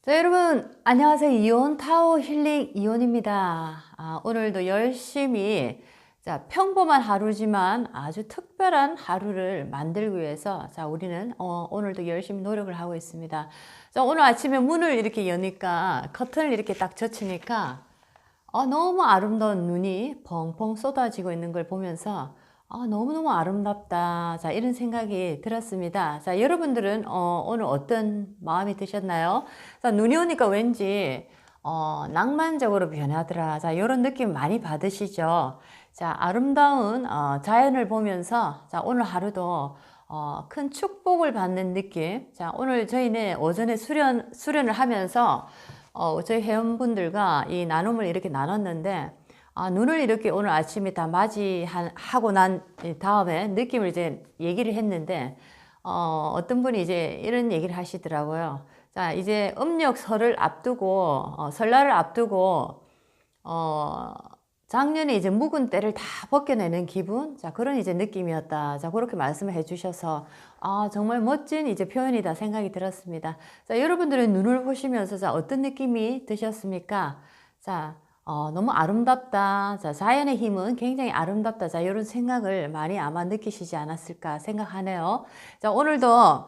자, 여러분 안녕하세요. 이온 타오 힐링 이온입니다. 오늘도 열심히 평범한 하루지만 아주 특별한 하루를 만들기 위해서 우리는 오늘도 열심히 노력을 하고 있습니다. 자, 오늘 아침에 문을 이렇게 여니까 커튼을 이렇게 딱 젖히니까 너무 아름다운 눈이 펑펑 쏟아지고 있는 걸 보면서 너무너무 아름답다. 자, 이런 생각이 들었습니다. 자, 여러분들은 오늘 어떤 마음이 드셨나요? 자, 눈이 오니까 왠지 낭만적으로 변하더라. 자, 이런 느낌 많이 받으시죠? 자, 아름다운 자연을 보면서 오늘 하루도 큰 축복을 받는 느낌. 자, 오늘 저희는 오전에 수련을 하면서 저희 회원분들과 이 나눔을 이렇게 나눴는데 눈을 이렇게 오늘 아침에 다 맞이하고 난 다음에 느낌을 이제 얘기를 했는데 어떤 분이 이제 이런 얘기를 하시더라고요. 자, 이제 음력설을 앞두고 설날을 앞두고 작년에 이제 묵은 때를 다 벗겨내는 기분, 자, 그런 이제 느낌이었다. 자, 그렇게 말씀을 해주셔서 정말 멋진 이제 표현이다 생각이 들었습니다. 자, 여러분들은 눈을 보시면서 어떤 느낌이 드셨습니까? 자, 너무 아름답다. 자, 자연의 힘은 굉장히 아름답다. 자, 이런 생각을 많이 아마 느끼시지 않았을까 생각하네요. 자, 오늘도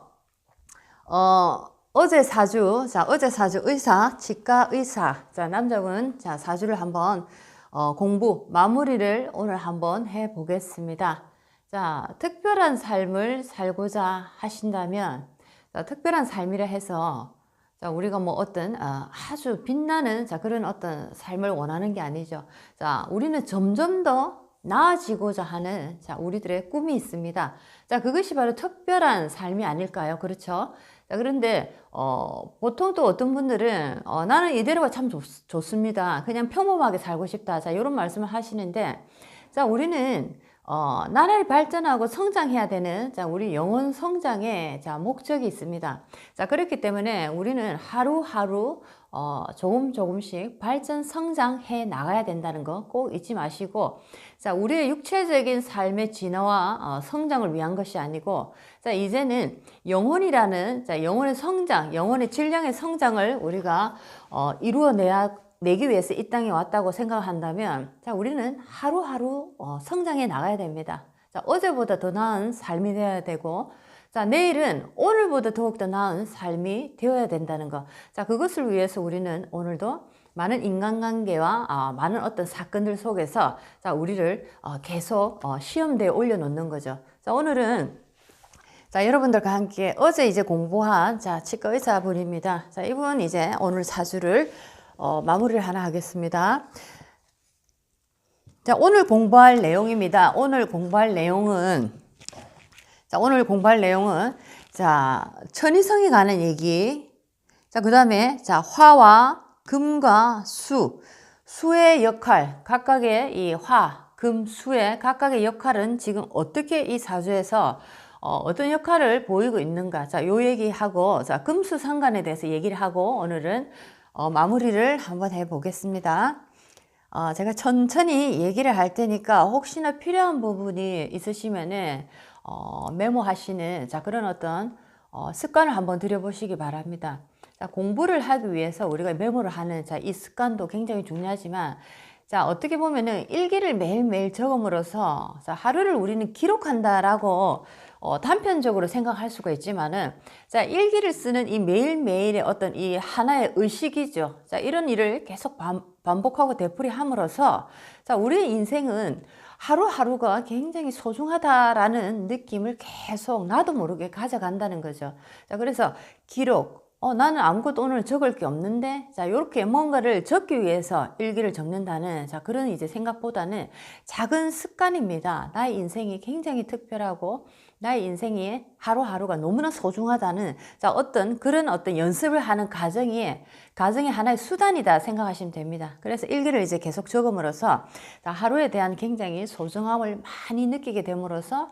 어제 사주, 어제 사주 의사, 치과 의사, 자, 남자분, 자, 사주를 한번 공부, 마무리를 오늘 한번 해 보겠습니다. 자, 특별한 삶을 살고자 하신다면, 자, 특별한 삶이라 해서, 자, 우리가 뭐 어떤 아주 빛나는 그런 어떤 삶을 원하는 게 아니죠. 자, 우리는 점점 더 나아지고자 하는 우리들의 꿈이 있습니다. 자, 그것이 바로 특별한 삶이 아닐까요? 그렇죠? 자, 그런데 보통 또 어떤 분들은 나는 이대로가 참 좋습니다. 그냥 평범하게 살고 싶다. 자, 이런 말씀을 하시는데, 자, 우리는 나날이 발전하고 성장해야 되는 우리 영혼 성장의 목적이 있습니다. 자, 그렇기 때문에 우리는 하루하루 조금씩 발전 성장해 나가야 된다는 거 꼭 잊지 마시고, 자, 우리의 육체적인 삶의 진화와 성장을 위한 것이 아니고, 자, 이제는 영혼이라는 영혼의 성장, 영혼의 질량의 성장을 우리가 내기 위해서 이 땅에 왔다고 생각한다면, 자, 우리는 하루하루 성장해 나가야 됩니다. 자, 어제보다 더 나은 삶이 되어야 되고, 자, 내일은 오늘보다 더욱더 나은 삶이 되어야 된다는 것. 자, 그것을 위해서 우리는 오늘도 많은 인간관계와 많은 어떤 사건들 속에서 우리를 계속 시험대에 올려놓는 거죠. 자, 오늘은 여러분들과 함께 어제 이제 공부한 치과 의사분입니다. 자, 이분 이제 오늘 사주를 마무리를 하나 하겠습니다. 자, 오늘 공부할 내용입니다. 오늘 공부할 내용은 천이성이 가는 얘기. 자, 그 다음에 화와 금과 수의 역할, 각각의 이 화, 금, 수의 각각의 역할은 지금 어떻게 이 사주에서 어떤 역할을 보이고 있는가. 자, 요 얘기하고, 금수 상관에 대해서 얘기를 하고, 오늘은 마무리를 한번 해 보겠습니다. 제가 천천히 얘기를 할 테니까 혹시나 필요한 부분이 있으시면은 메모하시는 그런 어떤 습관을 한번 들여보시기 바랍니다. 자, 공부를 하기 위해서 우리가 메모를 하는 이 습관도 굉장히 중요하지만, 자, 어떻게 보면은 일기를 매일매일 적음으로써 하루를 우리는 기록한다라고 단편적으로 생각할 수가 있지만은, 자, 일기를 쓰는 이 매일매일의 어떤 이 하나의 의식이죠. 자, 이런 일을 계속 반복하고 되풀이함으로써 우리의 인생은 하루하루가 굉장히 소중하다라는 느낌을 계속 나도 모르게 가져간다는 거죠. 자, 그래서 기록, 나는 아무것도 오늘 적을 게 없는데, 자, 요렇게 뭔가를 적기 위해서 일기를 적는다는, 그런 이제 생각보다는 작은 습관입니다. 나의 인생이 굉장히 특별하고, 나의 인생이 하루하루가 너무나 소중하다는, 그런 어떤 연습을 하는 가정의 하나의 수단이다 생각하시면 됩니다. 그래서 일기를 이제 계속 적음으로써 하루에 대한 굉장히 소중함을 많이 느끼게 됨으로써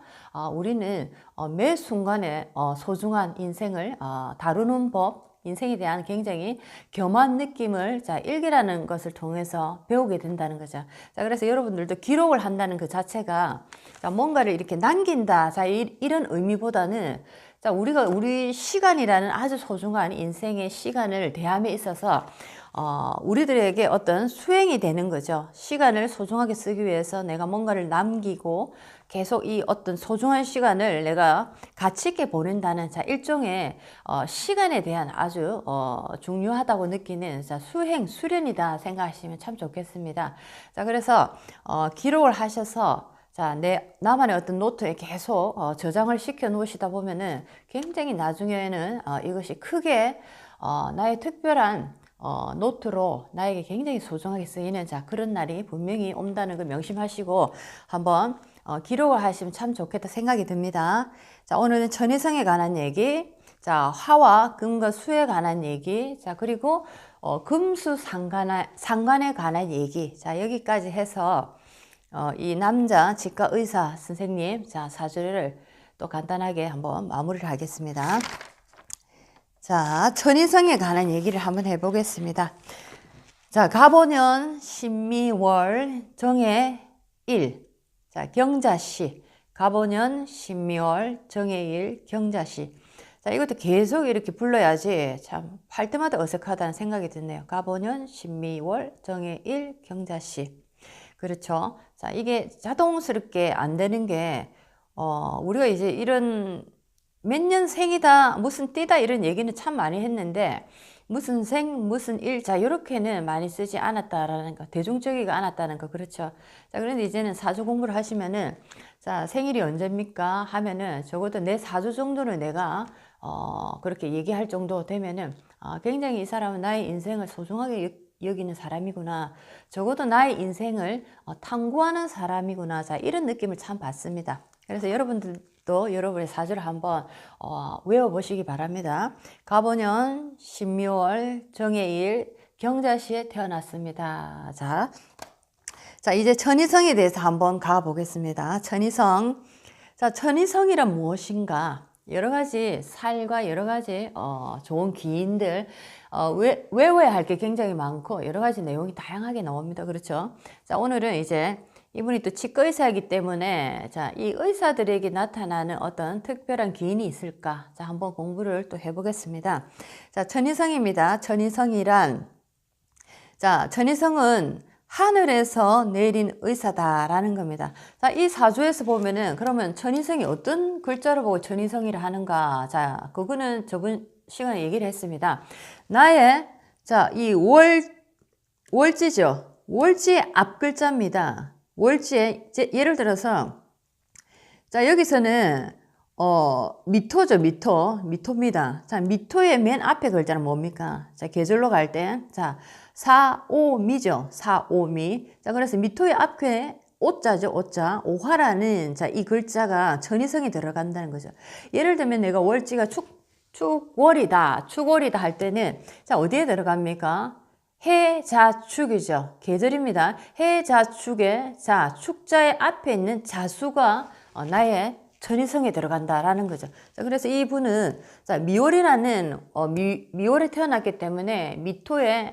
우리는 매 순간에 소중한 인생을 다루는 법, 인생에 대한 굉장히 겸한 느낌을 일기라는 것을 통해서 배우게 된다는 거죠. 자, 그래서 여러분들도 기록을 한다는 그 자체가 뭔가를 이렇게 남긴다, 이런 의미보다는 자, 우리 시간이라는 아주 소중한 인생의 시간을 대함에 있어서 우리들에게 어떤 수행이 되는 거죠. 시간을 소중하게 쓰기 위해서 내가 뭔가를 남기고 계속 이 어떤 소중한 시간을 내가 가치 있게 보낸다는 자, 일종의 시간에 대한 아주 중요하다고 느끼는 자, 수련이다 생각하시면 참 좋겠습니다. 자, 그래서 기록을 하셔서 자, 나만의 어떤 노트에 계속 저장을 시켜 놓으시다 보면은 굉장히 나중에는 이것이 크게 나의 특별한 노트로 나에게 굉장히 소중하게 쓰이는 자, 그런 날이 분명히 온다는 걸 명심하시고 한번 기록을 하시면 참 좋겠다 생각이 듭니다. 자, 오늘은 천이성에 관한 얘기, 자, 화와 금과 수에 관한 얘기, 자, 그리고 금수 상관에 관한 얘기, 자, 여기까지 해서 이 남자 치과 의사 선생님 자, 사주를 또 간단하게 한번 마무리를 하겠습니다. 자, 천이성에 관한 얘기를 한번 해보겠습니다. 자, 갑오년 신미월 정해일, 자, 경자시, 갑오년 신미월 정해일 경자시. 자, 이것도 계속 이렇게 불러야지 참 할 때마다 어색하다는 생각이 드네요. 갑오년 신미월 정해일 경자시. 그렇죠. 자, 이게 자동스럽게 안 되는 게, 우리가 이제 이런 몇 년생이다, 무슨 띠다 이런 얘기는 참 많이 했는데, 무슨 생, 무슨 일, 자, 요렇게는 많이 쓰지 않았다라는 거, 대중적이가 않았다는 거, 그렇죠. 자, 그런데 이제는 사주 공부를 하시면은, 자, 생일이 언제입니까? 하면은 적어도 내 사주 정도는 내가, 그렇게 얘기할 정도 되면은, 굉장히 이 사람은 나의 인생을 소중하게 여기는 사람이구나. 적어도 나의 인생을 탐구하는 사람이구나. 자, 이런 느낌을 참 받습니다. 그래서 여러분들도 여러분의 사주를 한번 외워보시기 바랍니다. 갑오년 신묘월 정해일 경자시에 태어났습니다. 자, 이제 천이성에 대해서 한번 가보겠습니다. 천이성. 자, 천이성이란 무엇인가? 여러 가지 살과 여러 가지 좋은 기인들 외워야 할 게 굉장히 많고 여러 가지 내용이 다양하게 나옵니다. 그렇죠? 자, 오늘은 이제 이분이 또 치과 의사이기 때문에 자, 이 의사들에게 나타나는 어떤 특별한 기인이 있을까? 자, 한번 공부를 또 해보겠습니다. 자, 천이성입니다. 천이성이란 자, 천이성은 하늘에서 내린 의사다라는 겁니다. 자, 이 사주에서 보면은 그러면 천이성이 어떤 글자로 보고 천이성이라 하는가? 자, 그거는 저번 시간에 얘기를 했습니다. 나의 자, 이 월지죠. 월지의 앞 글자입니다. 월지의 예를 들어서 자, 여기서는 미토죠. 미토입니다. 자, 미토의 맨 앞에 글자는 뭡니까? 자, 계절로 갈 때 자, 사오미죠. 사오미. 자, 그래서 미토의 앞에 오자죠. 오자. 오화라는 자, 이 글자가 천이성이 들어간다는 거죠. 예를 들면 내가 월지가 축월이다 할 때는 자, 어디에 들어갑니까? 해자축이죠. 계절입니다. 해자축에 자, 축자의 앞에 있는 자수가 나의 천이성에 들어간다라는 거죠. 자, 그래서 이분은 자, 미월이라는 미월에 태어났기 때문에 미토의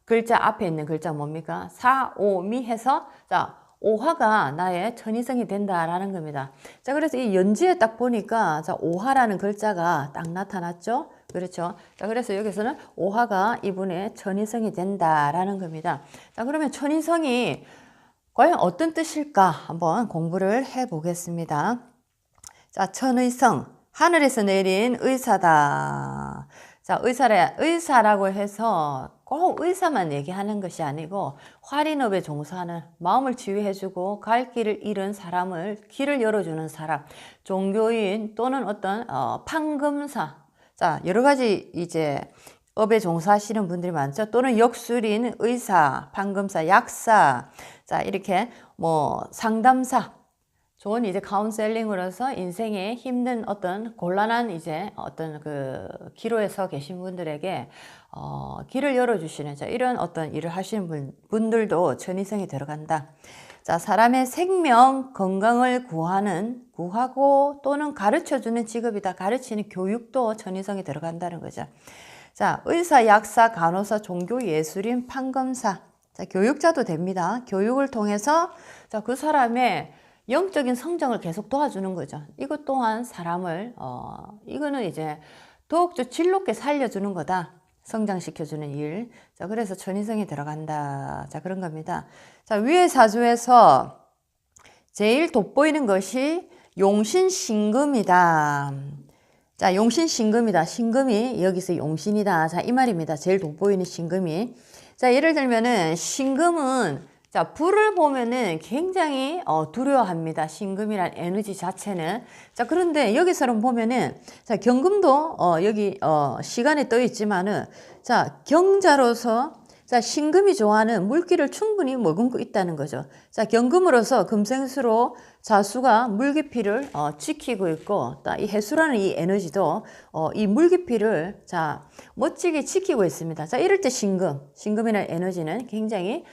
글자 앞에 있는 글자 뭡니까? 사오미 해서 자, 오화가 나의 천이성이 된다라는 겁니다. 자, 그래서 이 연지에 딱 보니까 자, 오화라는 글자가 딱 나타났죠. 그렇죠. 자, 그래서 여기서는 오화가 이분의 천이성이 된다라는 겁니다. 자, 그러면 천이성이 과연 어떤 뜻일까? 한번 공부를 해 보겠습니다. 자, 천의성, 하늘에서 내린 의사다. 자, 의사라고 해서 꼭 의사만 얘기하는 것이 아니고 활인업에 종사하는 마음을 치유해주고 갈 길을 잃은 사람을 길을 열어주는 사람, 종교인 또는 어떤 판검사, 자, 여러 가지 이제 업에 종사하시는 분들이 많죠. 또는 역술인, 의사, 판검사, 약사, 자, 이렇게 뭐 상담사, 좋은 이제 카운셀링으로서 인생에 힘든 어떤 곤란한 이제 어떤 그 기로에 서 계신 분들에게 길을 열어주시는 자, 이런 어떤 일을 하시는 분들도 천이성이 들어간다. 자, 사람의 생명, 건강을 구하고 또는 가르쳐주는 직업이다. 가르치는 교육도 천이성이 들어간다는 거죠. 자, 의사, 약사, 간호사, 종교, 예술인, 판검사. 자, 교육자도 됩니다. 교육을 통해서 자, 그 사람의 영적인 성장을 계속 도와주는 거죠. 이것 또한 사람을 이거는 이제 더욱더 질롭게 살려주는 거다. 성장시켜주는 일. 자, 그래서 천이성이 들어간다. 자, 그런 겁니다. 자, 위의 사주에서 제일 돋보이는 것이 용신신금이다. 자, 용신신금이다. 신금이 여기서 용신이다. 자, 이 말입니다. 제일 돋보이는 신금이. 자, 예를 들면은 신금은 자, 불을 보면은 굉장히 두려워합니다. 신금이란 에너지 자체는. 자, 그런데 여기서는 보면은 자, 경금도 여기 시간에 떠 있지만은 자, 경자로서 자, 신금이 좋아하는 물기를 충분히 머금고 있다는 거죠. 자, 경금으로서 금생수로 자수가 물기피를 지키고 있고, 이 해수라는 이 에너지도 이 물기피를 자, 멋지게 지키고 있습니다. 자, 이럴 때 신금이라는 에너지는 굉장히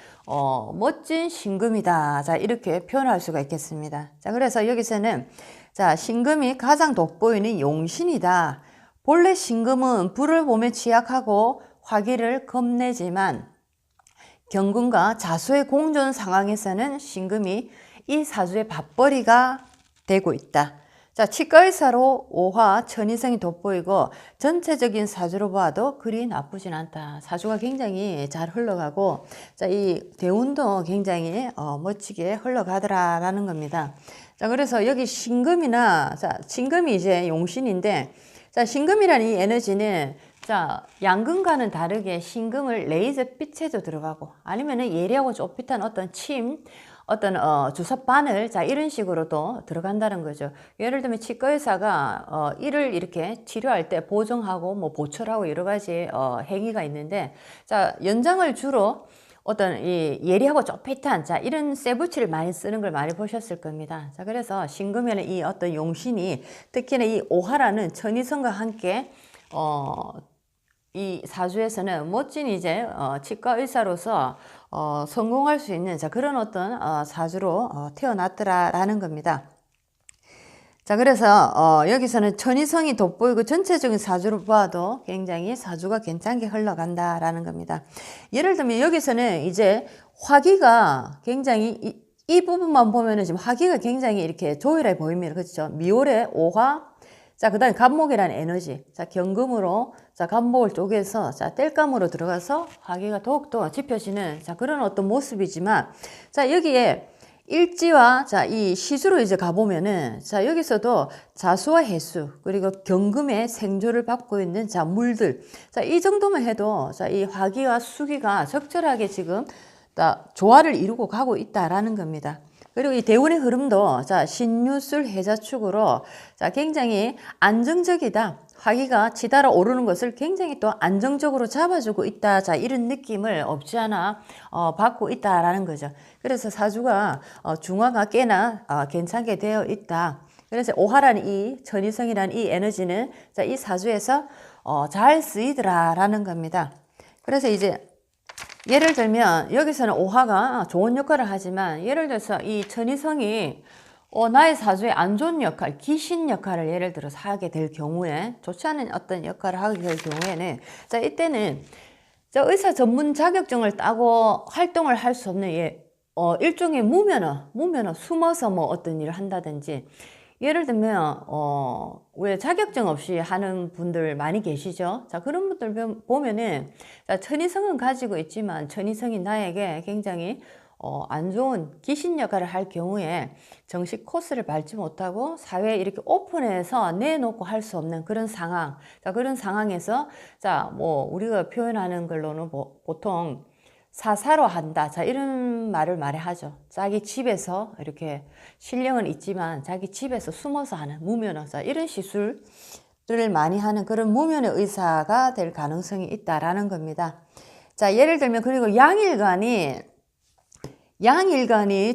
멋진 신금이다. 자, 이렇게 표현할 수가 있겠습니다. 자, 그래서 여기서는 자, 신금이 가장 돋보이는 용신이다. 본래 신금은 불을 보면 취약하고 화기를 겁내지만 경금과 자수의 공존 상황에서는 신금이 이 사주의 밥벌이가 되고 있다. 자, 치과의사로 오화 천이성이 돋보이고 전체적인 사주로 봐도 그리 나쁘진 않다. 사주가 굉장히 잘 흘러가고 자, 이 대운도 굉장히 멋지게 흘러가더라라는 겁니다. 자, 그래서 여기 신금이나 자, 신금이 이제 용신인데 자, 신금이라는 이 에너지는 자, 양금과는 다르게 신금을 레이저 빛에도 들어가고 아니면은 예리하고 좁깃한 어떤 주사 바늘 자 이런 식으로도 들어간다는 거죠. 예를 들면 치과의사가 이를 이렇게 치료할 때 보정하고 뭐 보철하고 여러 가지 행위가 있는데 자 연장을 주로 어떤 이 예리하고 좁깃한 자 이런 쇠붙이를 많이 쓰는 걸 많이 보셨을 겁니다. 자 그래서 신금에는 이 어떤 용신이 특히나 이 오화라는 천이성과 함께 이 사주에서는 멋진 이제 치과 의사로서 성공할 수 있는 자 그런 어떤 사주로 태어났더라라는 겁니다. 자 그래서 여기서는 천이성이 돋보이고 전체적인 사주로 봐도 굉장히 사주가 괜찮게 흘러간다라는 겁니다. 예를 들면 여기서는 이제 화기가 굉장히 이 부분만 보면은 지금 화기가 굉장히 이렇게 조율해 보입니다. 그렇죠? 미월의 오화 자, 그 다음에 간목이라는 에너지. 자, 경금으로, 자, 간목을 쪼개서, 자, 땔감으로 들어가서 화기가 더욱더 짚혀지는, 자, 그런 어떤 모습이지만, 자, 여기에 일지와, 자, 이 시수로 이제 가보면은, 자, 여기서도 자수와 해수, 그리고 경금의 생조를 받고 있는, 자, 물들. 자, 이 정도만 해도, 자, 이 화기와 수기가 적절하게 지금, 조화를 이루고 가고 있다라는 겁니다. 그리고 이 대운의 흐름도 자 신유술 해자축으로 자 굉장히 안정적이다. 화기가 치달아 오르는 것을 굉장히 또 안정적으로 잡아주고 있다. 자 이런 느낌을 없지 않아 받고 있다라는 거죠. 그래서 사주가 중화가 꽤나 괜찮게 되어 있다. 그래서 오화라는 이 천이성이라는 이 에너지는 자 이 사주에서 잘 쓰이더라라는 겁니다. 그래서 이제 예를 들면 여기서는 오화가 좋은 역할을 하지만 예를 들어서 이 천이성이 나의 사주에 안 좋은 역할, 귀신 역할을 예를 들어서 하게 될 경우에 좋지 않은 어떤 역할을 하게 될 경우에는 자 이때는 자 의사 전문 자격증을 따고 활동을 할 수 없는 일종의 무면허 숨어서 뭐 어떤 일을 한다든지 예를 들면 왜 자격증 없이 하는 분들 많이 계시죠? 자 그런 분들 보면은 자, 천이성은 가지고 있지만 천이성이 나에게 굉장히 안 좋은 귀신 역할을 할 경우에 정식 코스를 밟지 못하고 사회에 이렇게 오픈해서 내놓고 할 수 없는 그런 상황. 자 그런 상황에서 자 뭐 우리가 표현하는 걸로는 보통 사사로 한다. 자, 이런 말을 많이 하죠. 자기 집에서 이렇게 신령은 있지만 자기 집에서 숨어서 하는 무면허. 자, 이런 시술을 많이 하는 그런 무면허 의사가 될 가능성이 있다라는 겁니다. 자, 예를 들면 그리고 양일간이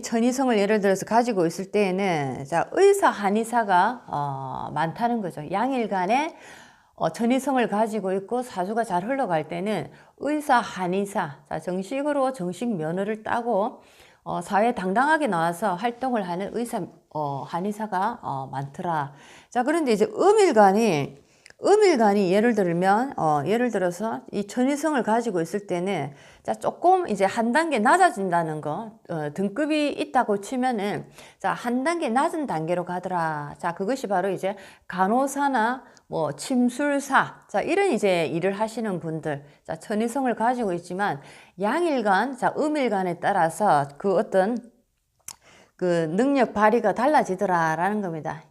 천이성을 예를 들어서 가지고 있을 때에는 자, 의사 한의사가 많다는 거죠. 양일간에 천이성을 가지고 있고 사주가 잘 흘러갈 때는 의사, 한의사, 자, 정식으로 정식 면허를 따고 사회에 당당하게 나와서 활동을 하는 의사, 한의사가 많더라. 자, 그런데 이제 음일간이 음일간이 예를 들면, 예를 들어서 이 천위성을 가지고 있을 때는, 자, 조금 이제 한 단계 낮아진다는 거, 등급이 있다고 치면은, 자, 한 단계 낮은 단계로 가더라. 자, 그것이 바로 이제 간호사나 뭐 침술사, 자, 이런 이제 일을 하시는 분들, 자, 천위성을 가지고 있지만, 양일간, 자, 음일간에 따라서 그 어떤 그 능력 발휘가 달라지더라라는 겁니다.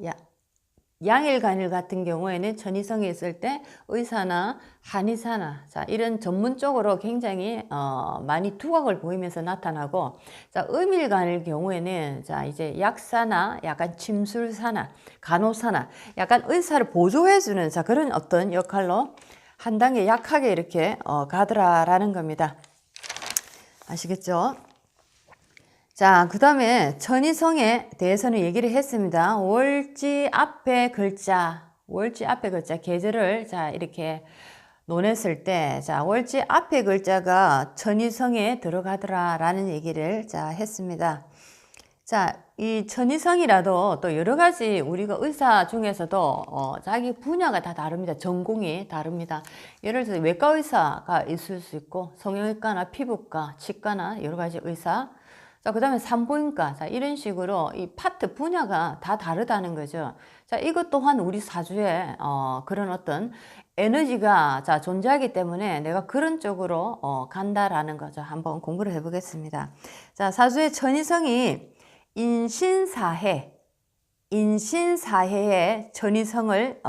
양일간일 같은 경우에는 천위성이 있을 때 의사나 한의사나 자 이런 전문적으로 굉장히 많이 두각을 보이면서 나타나고 자 음일간일 경우에는 자 이제 약사나 약간 침술사나 간호사나 약간 의사를 보조해주는 자 그런 어떤 역할로 한 단계 약하게 이렇게 가더라라는 겁니다. 아시겠죠? 자, 그 다음에 천위성에 대해서는 얘기를 했습니다. 월지 앞에 글자, 계절을 자, 이렇게 논했을 때, 자, 월지 앞에 글자가 천위성에 들어가더라 라는 얘기를 자, 했습니다. 자, 이 천위성이라도 또 여러 가지 우리가 의사 중에서도 자기 분야가 다 다릅니다. 전공이 다릅니다. 예를 들어서 외과 의사가 있을 수 있고 성형외과나 피부과, 치과나 여러 가지 의사 자, 그 다음에 산부인과. 자, 이런 식으로 이 파트 분야가 다 다르다는 거죠. 자, 이것 또한 우리 사주에, 그런 어떤 에너지가, 자, 존재하기 때문에 내가 그런 쪽으로, 간다라는 거죠. 한번 공부를 해보겠습니다. 자, 사주의 천위성이 인신사해의 천위성을,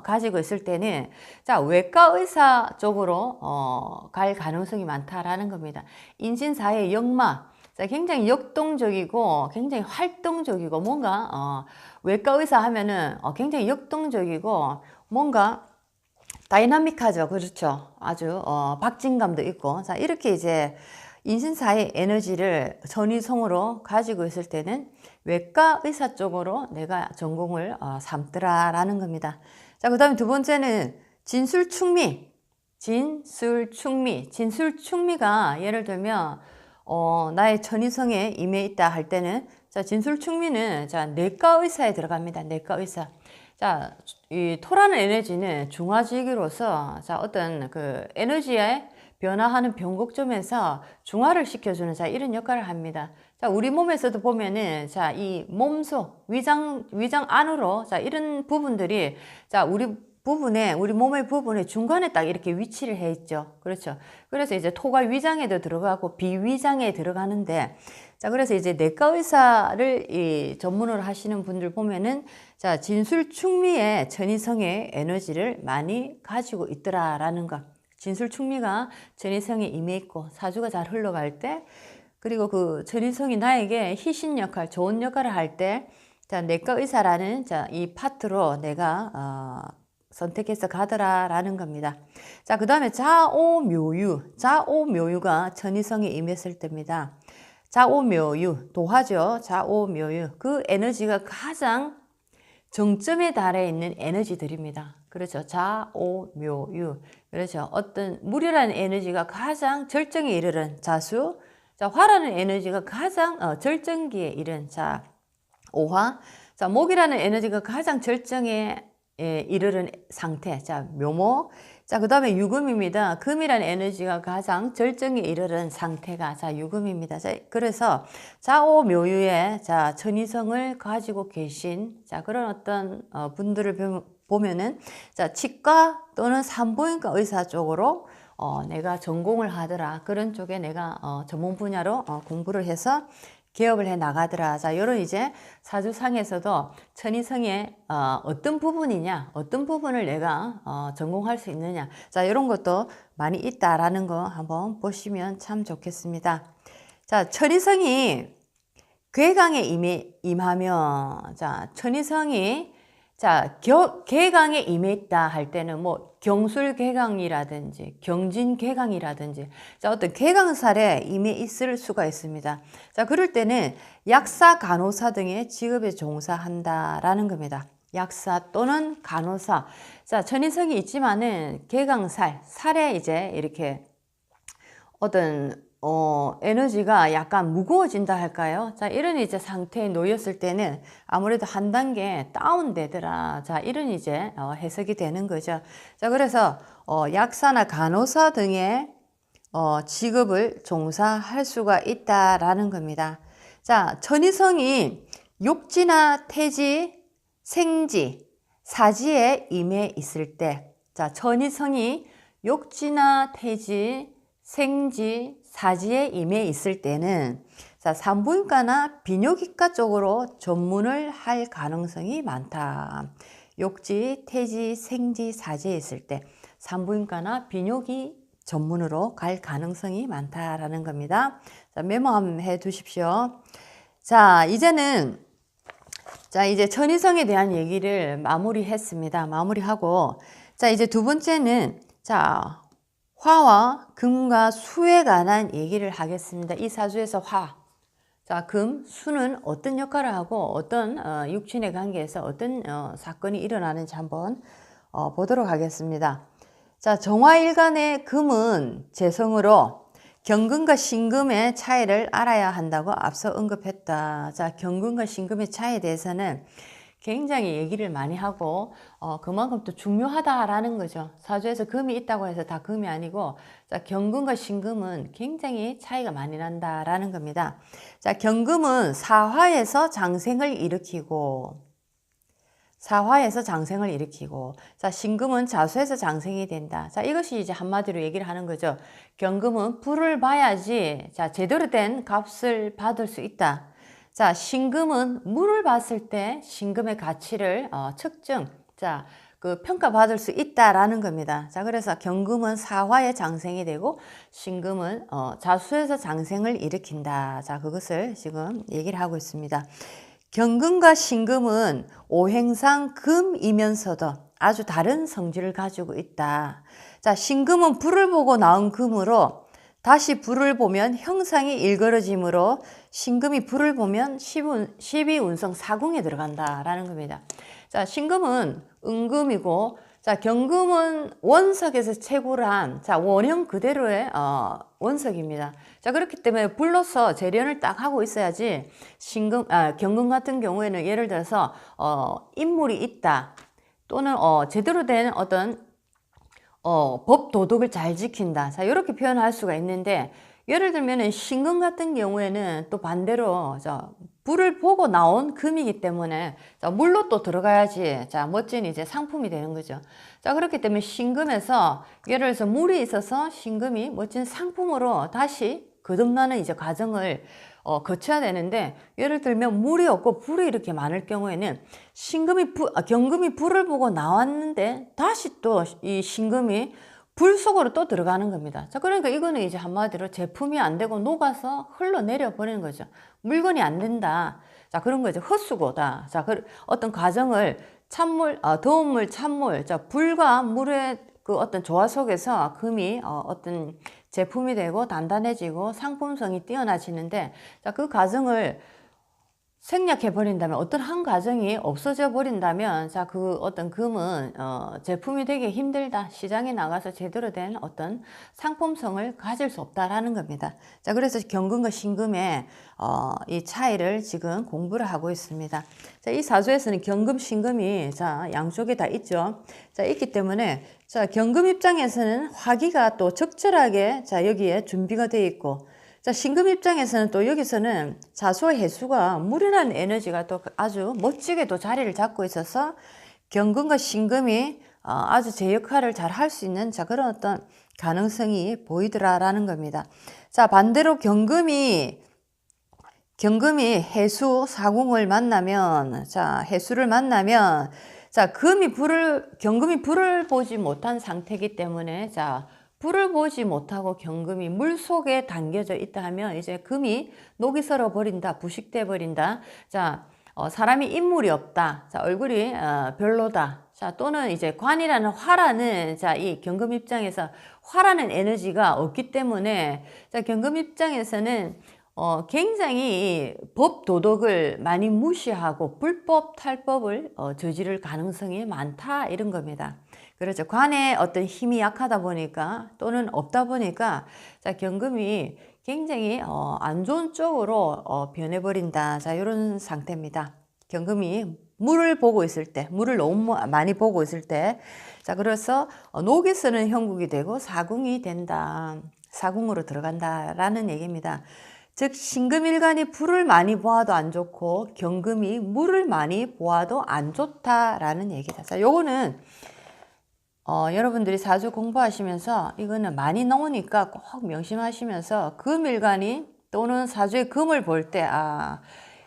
가지고 있을 때는, 자, 외과 의사 쪽으로, 갈 가능성이 많다라는 겁니다. 인신사해 역마. 자, 굉장히 역동적이고 굉장히 활동적이고 뭔가 외과 의사 하면은 굉장히 역동적이고 뭔가 다이나믹하죠. 그렇죠. 아주 박진감도 있고 자 이렇게 이제 인신사의 에너지를 천위성으로 가지고 있을 때는 외과 의사 쪽으로 내가 전공을 삼더라라는 겁니다. 자, 그 다음에 두 번째는 진술충미가 예를 들면 나의 천위성에 임해 있다 할 때는 자 진술충미는 자 내과 의사에 들어갑니다. 내과 의사. 자, 이 토라는 에너지는 중화지기로서 자 어떤 그 에너지의 변화하는 변곡점에서 중화를 시켜주는 자 이런 역할을 합니다. 자 우리 몸에서도 보면은 자 이 몸속 위장 안으로 자 이런 부분들이 자 우리 몸의 부분에 중간에 딱 이렇게 위치를 해 있죠. 그렇죠. 그래서 이제 토가 위장에도 들어가고 비위장에 들어가는데, 자, 그래서 이제 내과 의사를 전문으로 하시는 분들 보면은, 자, 진술충미의 천위성의 에너지를 많이 가지고 있더라라는 것. 진술충미가 천위성에 임해 있고, 사주가 잘 흘러갈 때, 그리고 그 천위성이 나에게 희신 역할, 좋은 역할을 할 때, 자, 내과 의사라는 자, 이 파트로 내가, 선택해서 가더라라는 겁니다. 자, 그 다음에 자오묘유가 천위성에 임했을 때입니다. 자오묘유, 도화죠. 자오묘유. 그 에너지가 가장 정점에 달해 있는 에너지들입니다. 그렇죠. 자오묘유. 그렇죠. 어떤 물이라는 에너지가 가장 절정에 이르는 자수. 자, 화라는 에너지가 가장 절정기에 이른 자, 오화. 자, 목이라는 에너지가 가장 절정에 이르는 상태. 자, 묘목. 자, 그 다음에 유금입니다. 금이라는 에너지가 가장 절정에 이르는 상태가 자, 유금입니다. 자, 그래서 자오묘유의 자, 천위성을 가지고 계신 자, 그런 어떤 분들을 보면은 자, 치과 또는 산부인과 의사 쪽으로 내가 전공을 하더라. 그런 쪽에 내가 전문 분야로 공부를 해서 개업을 해 나가더라. 자, 요런 이제 사주상에서도 천위성의 어떤 부분이냐, 어떤 부분을 내가 전공할 수 있느냐. 자, 요런 것도 많이 있다라는 거 한번 보시면 참 좋겠습니다. 자, 천위성이 괴강에 임하면, 자, 천위성이 자, 개강에 임했다 할 때는 뭐 경술개강이라든지 경진개강이라든지 자, 어떤 개강살에 임해 있을 수가 있습니다. 자, 그럴 때는 약사, 간호사 등의 직업에 종사한다라는 겁니다. 약사 또는 간호사. 자, 천위성이 있지만은 개강살, 살에 이제 이렇게 어떤 에너지가 약간 무거워진다 할까요? 자, 이런 이제 상태에 놓였을 때는 아무래도 한 단계 다운되더라. 자, 이런 이제 해석이 되는 거죠. 자, 그래서 약사나 간호사 등의 직업을 종사할 수가 있다라는 겁니다. 자, 천이성이 욕지나 태지, 생지, 사지에 임해 있을 때, 자, 천이성이 욕지나 태지, 생지, 사지에 임해 있을 때는 자, 산부인과나 비뇨기과 쪽으로 전문을 할 가능성이 많다. 욕지, 태지, 생지, 사지에 있을 때 산부인과나 비뇨기 전문으로 갈 가능성이 많다라는 겁니다. 자, 메모 한번 해 두십시오. 자, 이제는 이제 천이성에 대한 얘기를 마무리했습니다. 마무리하고 자, 이제 두 번째는 자, 화와 금과 수에 관한 얘기를 하겠습니다. 이 사주에서 화, 자, 금, 수는 어떤 역할을 하고 어떤 육친의 관계에서 어떤 사건이 일어나는지 한번 보도록 하겠습니다. 자, 정화일간의 금은 재성으로 경금과 신금의 차이를 알아야 한다고 앞서 언급했다. 자, 경금과 신금의 차이에 대해서는 굉장히 얘기를 많이 하고 그만큼 또 중요하다라는 거죠. 사주에서 금이 있다고 해서 다 금이 아니고 자, 경금과 신금은 굉장히 차이가 많이 난다라는 겁니다. 자, 경금은 사화에서 장생을 일으키고 자, 신금은 자수에서 장생이 된다. 자, 이것이 이제 한마디로 얘기를 하는 거죠. 경금은 불을 봐야지 자, 제대로 된 값을 받을 수 있다. 자, 신금은 물을 봤을 때 신금의 가치를 측정, 자, 그 평가받을 수 있다라는 겁니다. 자, 그래서 경금은 사화에 장생이 되고 신금은 자수에서 장생을 일으킨다. 자, 그것을 지금 얘기를 하고 있습니다. 경금과 신금은 오행상 금이면서도 아주 다른 성질을 가지고 있다. 자, 신금은 불을 보고 나온 금으로 다시 불을 보면 형상이 일그러지므로 신금이 불을 보면 12운성 사궁에 들어간다라는 겁니다. 자, 신금은 은금이고 자, 경금은 원석에서 채굴한 자, 원형 그대로의 원석입니다. 자, 그렇기 때문에 불로서 재련을 딱 하고 있어야지 경금 같은 경우에는 예를 들어서 인물이 있다 또는 제대로 된 어떤 법 도덕을 잘 지킨다. 자, 이렇게 표현할 수가 있는데 예를 들면은 신금 같은 경우에는 또 반대로 불을 보고 나온 금이기 때문에 자, 물로 또 들어가야지 자, 멋진 이제 상품이 되는 거죠. 자, 그렇기 때문에 신금에서 예를 들어서 물이 있어서 신금이 멋진 상품으로 다시 거듭나는 이제 과정을 거쳐야 되는데 예를 들면 물이 없고 불이 이렇게 많을 경우에는 경금이 불을 보고 나왔는데 다시 또 이 신금이 불 속으로 또 들어가는 겁니다. 자, 그러니까 이거는 이제 한마디로 제품이 안 되고 녹아서 흘러내려 버리는 거죠. 물건이 안 된다. 자, 그런 거죠. 헛수고다. 자, 어떤 과정을 찬물, 더운 물, 찬물, 자, 불과 물의 그 어떤 조화 속에서 금이 어떤 제품이 되고 단단해지고 상품성이 뛰어나지는데 자, 그 과정을 생략해 버린다면 어떤 한 과정이 없어져 버린다면 자, 그 어떤 금은 제품이 되기 힘들다. 시장에 나가서 제대로 된 어떤 상품성을 가질 수 없다라는 겁니다. 자, 그래서 경금과 신금의 이 차이를 지금 공부를 하고 있습니다. 자, 이 사주에서는 경금, 신금이 자, 양쪽에 다 있죠. 자, 있기 때문에 자, 경금 입장에서는 화기가 또 적절하게 자, 여기에 준비가 되어 있고 자, 신금 입장에서는 또 여기서는 자수와 해수가 무련한 에너지가 또 아주 멋지게 또 자리를 잡고 있어서 경금과 신금이 아주 제 역할을 잘 할 수 있는 자, 그런 어떤 가능성이 보이더라라는 겁니다. 자, 반대로 경금이 해수 사궁을 만나면 자, 해수를 만나면 자, 경금이 불을 보지 못한 상태이기 때문에 자, 불을 보지 못하고 경금이 물 속에 담겨져 있다 하면 이제 금이 녹이 슬어 버린다, 부식돼 버린다. 자, 사람이 인물이 없다. 자, 얼굴이 별로다. 자, 또는 이제 관이라는 화라는 자, 이 경금 입장에서 화라는 에너지가 없기 때문에 자, 경금 입장에서는 굉장히 법 도덕을 많이 무시하고 불법 탈법을 저지를 가능성이 많다 이런 겁니다. 그렇죠. 관의 어떤 힘이 약하다 보니까 또는 없다 보니까 자, 경금이 굉장히 안 좋은 쪽으로 변해버린다. 자, 이런 상태입니다. 경금이 물을 보고 있을 때, 물을 너무 많이 보고 있을 때, 자, 그래서 녹이 쓰는 형국이 되고 사궁이 된다. 사궁으로 들어간다라는 얘기입니다. 즉 신금일간이 불을 많이 보아도 안 좋고 경금이 물을 많이 보아도 안 좋다라는 얘기다. 자, 요거는 여러분들이 사주 공부하시면서 이거는 많이 나오니까 꼭 명심하시면서 금일간이 또는 사주의 금을 볼 때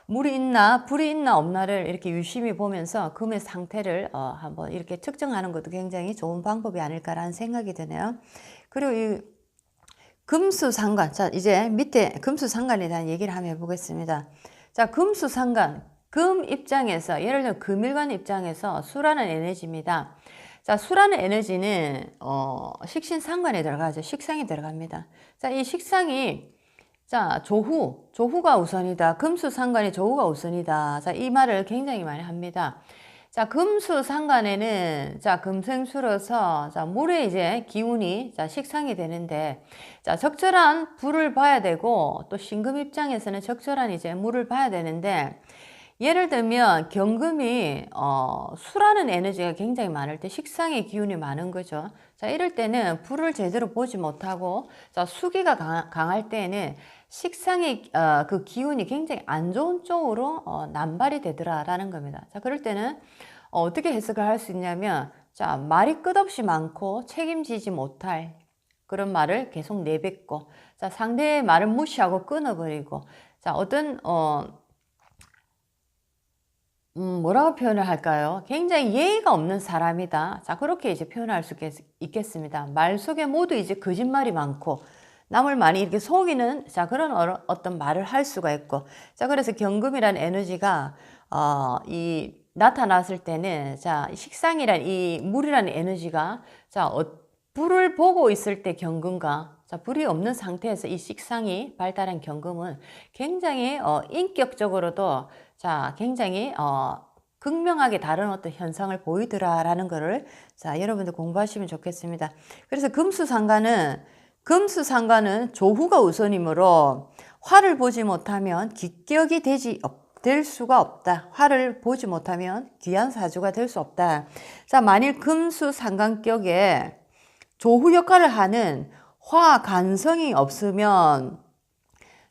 물이 있나 불이 있나 없나를 이렇게 유심히 보면서 금의 상태를 한번 이렇게 측정하는 것도 굉장히 좋은 방법이 아닐까라는 생각이 드네요. 그리고 이 금수상관, 자 이제 밑에 금수상관에 대한 얘기를 한번 해보겠습니다. 자, 금수상관, 금 입장에서 예를 들어 금일관 입장에서 수라는 에너지입니다. 자, 수라는 에너지는 식신상관에 들어가죠. 식상에 들어갑니다. 자, 이 식상이 자, 조후가 우선이다. 금수상관이 조후가 우선이다. 자, 이 말을 굉장히 많이 합니다. 자, 금수상관에는 자, 금생수로서 자, 물의 이제 기운이 자, 식상이 되는데 자, 적절한 불을 봐야 되고 또 신금 입장에서는 적절한 이제 물을 봐야 되는데 예를 들면 경금이 수라는 에너지가 굉장히 많을 때 식상의 기운이 많은 거죠. 자, 이럴 때는 불을 제대로 보지 못하고 자, 수기가 강할 때는 식상의 그 기운이 굉장히 안 좋은 쪽으로 남발이 되더라라는 겁니다. 자, 그럴 때는 어떻게 해석을 할 수 있냐면 자, 말이 끝없이 많고 책임지지 못할 그런 말을 계속 내뱉고 자, 상대의 말을 무시하고 끊어버리고 자, 어떤 뭐라고 표현을 할까요? 굉장히 예의가 없는 사람이다. 자, 그렇게 이제 표현할 수 있겠습니다. 말 속에 모두 이제 거짓말이 많고, 남을 많이 이렇게 속이는, 자, 그런 어떤 말을 할 수가 있고, 자, 그래서 경금이라는 에너지가, 나타났을 때는, 자, 식상이란 이 물이라는 에너지가, 자, 불을 보고 있을 때 경금과, 자, 불이 없는 상태에서 이 식상이 발달한 경금은 굉장히, 인격적으로도 자, 굉장히 극명하게 다른 어떤 현상을 보이더라라는 거를 자, 여러분들 공부하시면 좋겠습니다. 그래서 금수상관은 조후가 우선이므로 화를 보지 못하면 기격이 될 수가 없다. 화를 보지 못하면 귀한 사주가 될 수 없다. 자, 만일 금수상관격에 조후 역할을 하는 화 간성이 없으면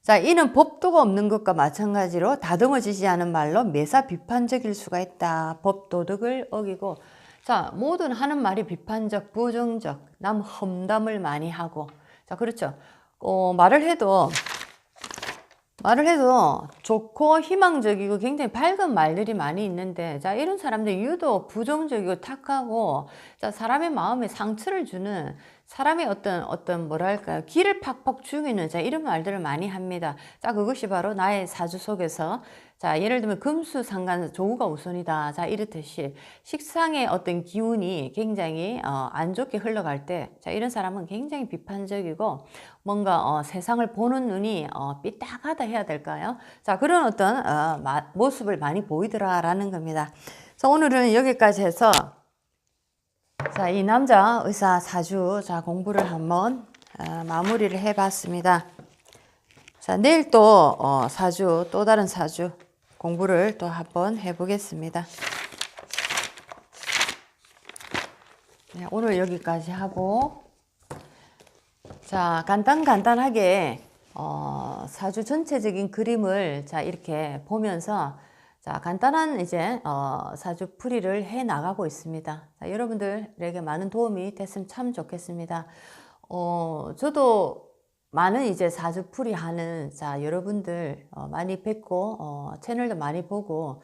자, 이는 법도가 없는 것과 마찬가지로 다듬어지지 않은 말로 매사 비판적일 수가 있다. 법도덕을 어기고 자, 모든 하는 말이 비판적, 부정적, 남 험담을 많이 하고 자, 그렇죠. 말을 해도 좋고 희망적이고 굉장히 밝은 말들이 많이 있는데 자, 이런 사람들이 유독 부정적이고 탁하고 자, 사람의 마음에 상처를 주는 사람의 어떤 뭐랄까요, 기를 팍팍 죽이는 자, 이런 말들을 많이 합니다. 자, 그것이 바로 나의 사주 속에서 자, 예를 들면 금수상관 조후가 우선이다. 자, 이렇듯이 식상의 어떤 기운이 굉장히 안 좋게 흘러갈 때 자, 이런 사람은 굉장히 비판적이고 뭔가 세상을 보는 눈이 삐딱하다 해야 될까요? 자, 그런 어떤 모습을 많이 보이더라라는 겁니다. 자, 오늘은 여기까지 해서 자, 이 남자 의사 사주 자, 공부를 한번 마무리를 해봤습니다. 자, 내일 또 사주 또 다른 사주 공부를 또 한번 해보겠습니다. 네, 오늘 여기까지 하고 자, 간단하게 사주 전체적인 그림을 자, 이렇게 보면서 자, 간단한 이제 사주 풀이를 해 나가고 있습니다. 자, 여러분들에게 많은 도움이 됐으면 참 좋겠습니다. 저도 많은 이제 사주 풀이하는 자, 여러분들 많이 뵙고 채널도 많이 보고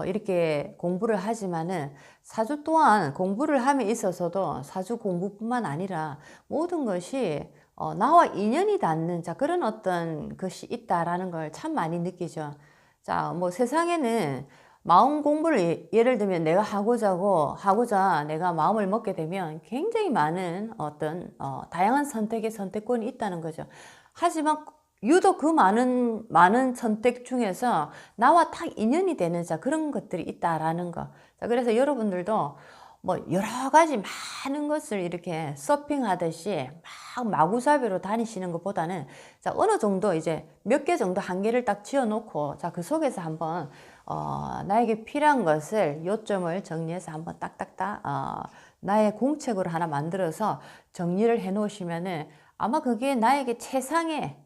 이렇게 공부를 하지만은 사주 또한 공부를 함에 있어서도 사주 공부뿐만 아니라 모든 것이 나와 인연이 닿는 자, 그런 어떤 것이 있다라는 걸 참 많이 느끼죠. 자, 뭐 세상에는 마음 공부를 예를 들면 내가 하고자 내가 마음을 먹게 되면 굉장히 많은 어떤 다양한 선택의 선택권이 있다는 거죠. 하지만 유독 그 많은 선택 중에서 나와 딱 인연이 되는 자, 그런 것들이 있다라는 거. 자, 그래서 여러분들도 뭐 여러 가지 많은 것을 이렇게 서핑하듯이 막 마구잡이로 다니시는 것보다는 자, 어느 정도 이제 몇 개 정도 한계를 딱 지어 놓고 자, 그 속에서 한번 나에게 필요한 것을 요점을 정리해서 한번 딱딱딱 나의 공책으로 하나 만들어서 정리를 해 놓으시면은 아마 그게 나에게 최상의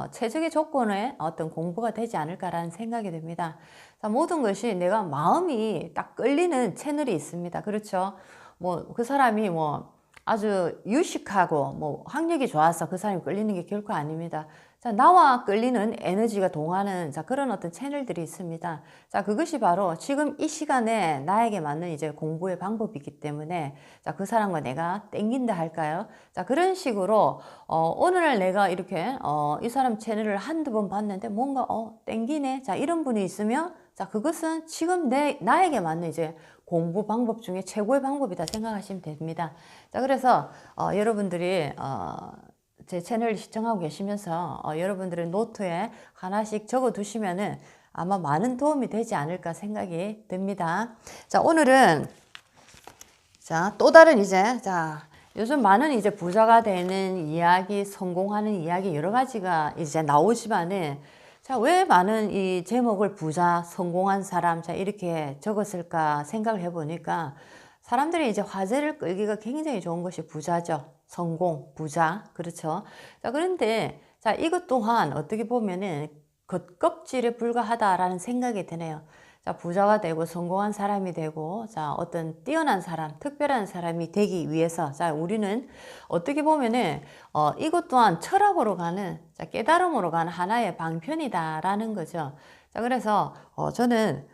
최적의 조건의 어떤 공부가 되지 않을까라는 생각이 듭니다. 자, 모든 것이 내가 마음이 딱 끌리는 채널이 있습니다. 그렇죠? 뭐 그 사람이 뭐 아주 유식하고 뭐 학력이 좋아서 그 사람이 끌리는 게 결코 아닙니다. 자, 나와 끌리는 에너지가 동하는 자, 그런 어떤 채널들이 있습니다. 자, 그것이 바로 지금 이 시간에 나에게 맞는 이제 공부의 방법이기 때문에 자, 그 사람과 내가 땡긴다 할까요? 자, 그런 식으로 오늘 내가 이렇게 이 사람 채널을 한두 번 봤는데 뭔가 땡기네. 자, 이런 분이 있으면 자, 그것은 지금 나에게 맞는 이제 공부 방법 중에 최고의 방법이다 생각하시면 됩니다. 자, 그래서 여러분들이 제 채널을 시청하고 계시면서 여러분들의 노트에 하나씩 적어 두시면은 아마 많은 도움이 되지 않을까 생각이 듭니다. 자, 오늘은 자, 또 다른 이제 자, 요즘 많은 이제 부자가 되는 이야기, 성공하는 이야기 여러 가지가 이제 나오지만은 자, 왜 많은 이 제목을 부자, 성공한 사람 자, 이렇게 적었을까 생각을 해 보니까 사람들이 이제 화제를 끌기가 굉장히 좋은 것이 부자죠. 성공, 부자, 그렇죠. 자, 그런데 자, 이것 또한 어떻게 보면은 겉껍질에 불과하다라는 생각이 드네요. 자, 부자가 되고 성공한 사람이 되고 자, 어떤 뛰어난 사람, 특별한 사람이 되기 위해서 자, 우리는 어떻게 보면은 이것 또한 철학으로 가는 자, 깨달음으로 가는 하나의 방편이다라는 거죠. 자, 그래서 저는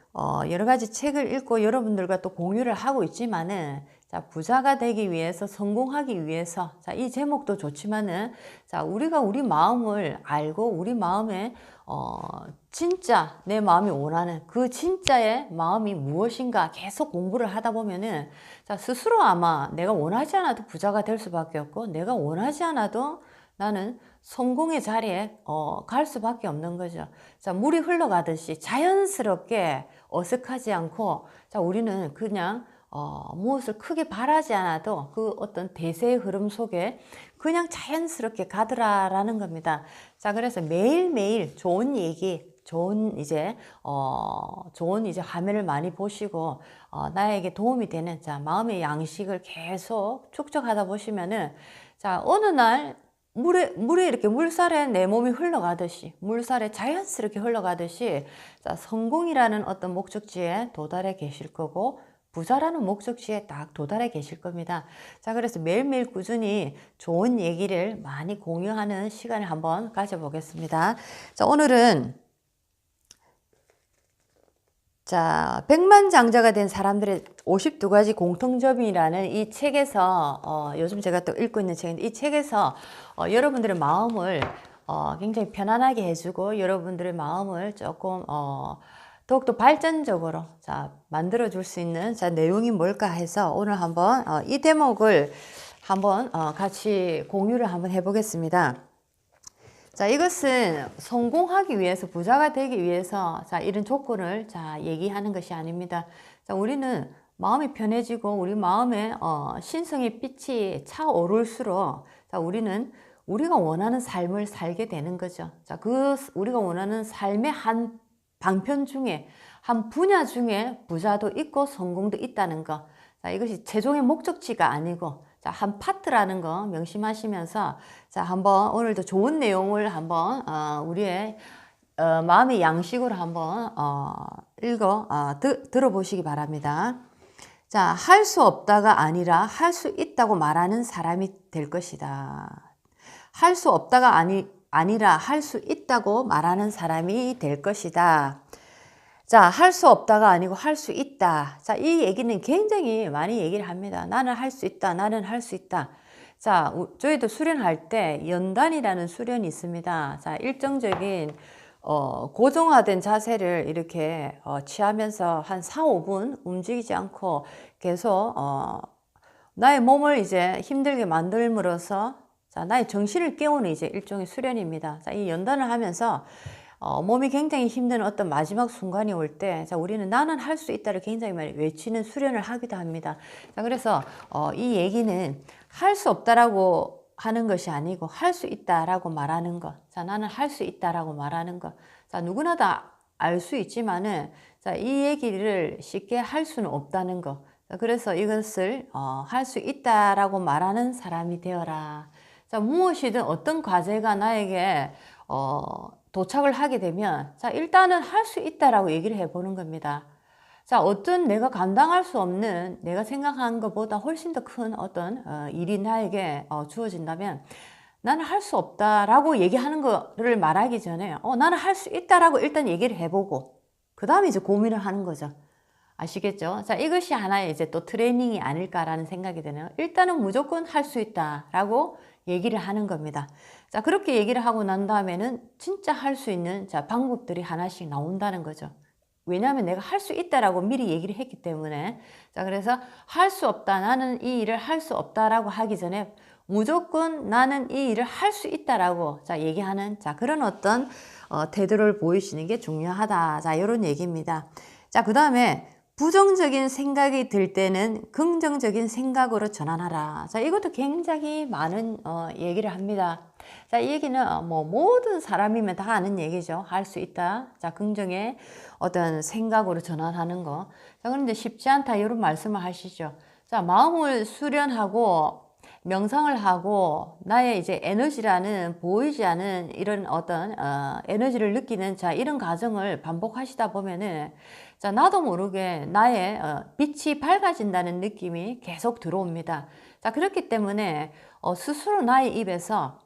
여러 가지 책을 읽고 여러분들과 또 공유를 하고 있지만은 자, 부자가 되기 위해서 성공하기 위해서 자, 이 제목도 좋지만은 자, 우리가 우리 마음을 알고 우리 마음에 진짜 내 마음이 원하는 그 진짜의 마음이 무엇인가 계속 공부를 하다 보면은 자, 스스로 아마 내가 원하지 않아도 부자가 될 수밖에 없고 내가 원하지 않아도 나는 성공의 자리에 갈 수밖에 없는 거죠. 자, 물이 흘러가듯이 자연스럽게 어색하지 않고 자, 우리는 그냥 무엇을 크게 바라지 않아도 그 어떤 대세의 흐름 속에 그냥 자연스럽게 가더라라는 겁니다. 자, 그래서 매일매일 좋은 얘기, 좋은 이제 화면을 많이 보시고 나에게 도움이 되는 자, 마음의 양식을 계속 축적하다 보시면은 자, 어느 날 물에 이렇게 물살에 내 몸이 흘러가듯이 물살에 자연스럽게 흘러가듯이 자, 성공이라는 어떤 목적지에 도달해 계실 거고 부자라는 목적지에 딱 도달해 계실 겁니다. 자, 그래서 매일매일 꾸준히 좋은 얘기를 많이 공유하는 시간을 한번 가져보겠습니다. 자, 오늘은 자, 백만장자가 된 사람들의 52가지 공통점이라는 이 책에서 요즘 제가 또 읽고 있는 책인데 이 책에서 여러분들의 마음을 굉장히 편안하게 해주고 여러분들의 마음을 조금 더욱더 발전적으로 자, 만들어 줄 수 있는 자, 내용이 뭘까 해서 오늘 한번 이 대목을 한번 같이 공유를 한번 해보겠습니다. 자, 이것은 성공하기 위해서 부자가 되기 위해서 자, 이런 조건을 자, 얘기하는 것이 아닙니다. 자, 우리는 마음이 편해지고 우리 마음에 신성의 빛이 차오를수록 자, 우리는 우리가 원하는 삶을 살게 되는 거죠. 자, 그 우리가 원하는 삶의 한 방편 중에 한 분야 중에 부자도 있고 성공도 있다는 거. 자, 이것이 최종의 목적지가 아니고 자, 한 파트라는 거 명심하시면서 자, 한번 오늘도 좋은 내용을 한번 우리의 마음의 양식으로 한번 들어보시기 바랍니다. 자, 할 수 없다가 아니라 할 수 있다고 말하는 사람이 될 것이다. 할 수 없다가 아니라 할 수 있다고 말하는 사람이 될 것이다. 자, 할 수 없다가 아니고 할 수 있다. 자, 이 얘기는 굉장히 많이 얘기를 합니다. 나는 할 수 있다. 나는 할 수 있다. 자, 저희도 수련할 때 연단이라는 수련이 있습니다. 자, 일정적인 고정화된 자세를 이렇게 취하면서 한 4, 5분 움직이지 않고 계속 나의 몸을 이제 힘들게 만들므로써 자, 나의 정신을 깨우는 이제 일종의 수련입니다. 자, 이 연단을 하면서 몸이 굉장히 힘든 어떤 마지막 순간이 올 때, 자, 우리는 나는 할 수 있다를 굉장히 많이 외치는 수련을 하기도 합니다. 자, 그래서 이 얘기는 할 수 없다라고 하는 것이 아니고 할 수 있다라고 말하는 것. 자, 나는 할 수 있다라고 말하는 것. 자, 누구나 다 알 수 있지만은, 자, 이 얘기를 쉽게 할 수는 없다는 것. 자, 그래서 이것을 할 수 있다라고 말하는 사람이 되어라. 자, 무엇이든 어떤 과제가 나에게 도착을 하게 되면, 자, 일단은 할 수 있다라고 얘기를 해보는 겁니다. 자, 어떤 내가 감당할 수 없는, 내가 생각한 것보다 훨씬 더 큰 어떤 일이 나에게 주어진다면, 나는 할 수 없다라고 얘기하는 거를 말하기 전에, 나는 할 수 있다라고 일단 얘기를 해보고, 그 다음에 이제 고민을 하는 거죠. 아시겠죠? 자, 이것이 하나의 이제 또 트레이닝이 아닐까라는 생각이 드네요. 일단은 무조건 할 수 있다라고 얘기를 하는 겁니다. 자, 그렇게 얘기를 하고 난 다음에는 진짜 할 수 있는 자, 방법들이 하나씩 나온다는 거죠. 왜냐하면 내가 할 수 있다라고 미리 얘기를 했기 때문에. 자, 그래서 할 수 없다. 나는 이 일을 할 수 없다라고 하기 전에 무조건 나는 이 일을 할 수 있다라고 자, 얘기하는 자, 그런 어떤 태도를 보이시는 게 중요하다. 자, 이런 얘기입니다. 자, 그 다음에 부정적인 생각이 들 때는 긍정적인 생각으로 전환하라. 자, 이것도 굉장히 많은 얘기를 합니다. 자, 이 얘기는 뭐 모든 사람이면 다 아는 얘기죠. 할 수 있다. 자, 긍정의 어떤 생각으로 전환하는 거. 자, 그런데 쉽지 않다. 이런 말씀을 하시죠. 자, 마음을 수련하고 명상을 하고 나의 이제 에너지라는 보이지 않은 이런 어떤 에너지를 느끼는 자, 이런 과정을 반복하시다 보면은 자, 나도 모르게 나의 빛이 밝아진다는 느낌이 계속 들어옵니다. 자, 그렇기 때문에 스스로 나의 입에서